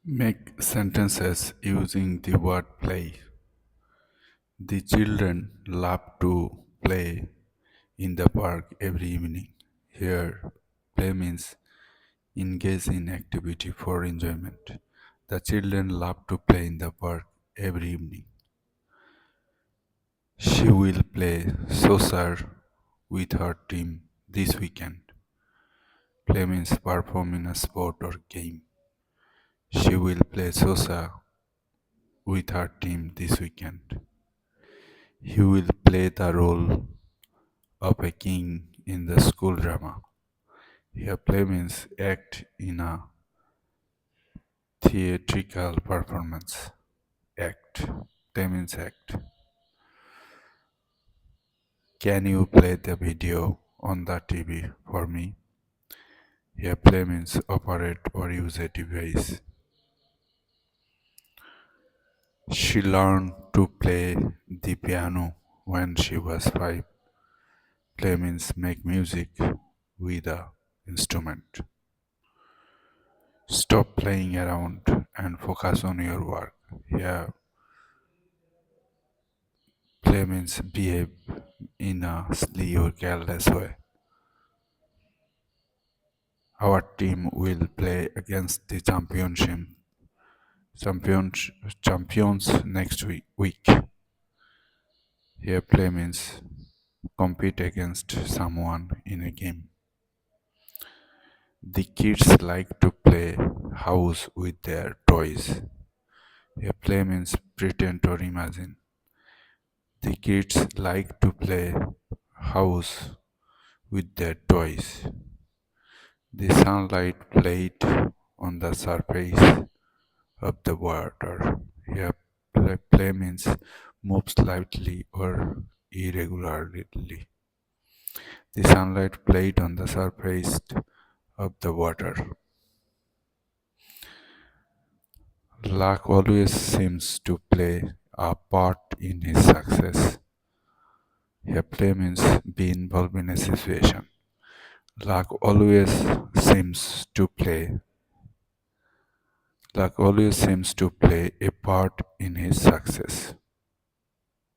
Make sentences using the word play. The children love to play in the park every evening. Here, play means engage in activity for enjoyment. The children love to play in the park every evening. She will play soccer with her team this weekend. Play means perform in a sport or game. She will play soccer with her team this weekend. He will play the role of a king in the school drama. Here, play means act in a theatrical performance. Act. Play means act. Can you play the video on the TV for me? Here, play means operate or use a device. She learned to play the piano when she was 5. Play means make music with a instrument. Stop playing around and focus on your work. Here, play means behave in a silly or careless way. Our team will play against the champions next week. Here, play means compete against someone in a game. The kids like to play house with their toys. Here, play means pretend or imagine. The kids like to play house with their toys. The sunlight played on the surface of the water. Here, play means move slightly or irregularly. The sunlight played on the surface of the water. Luck always seems to play a part in his success. Here, play means be involved in a situation. Luck always seems to play Luck always seems to play a part in his success.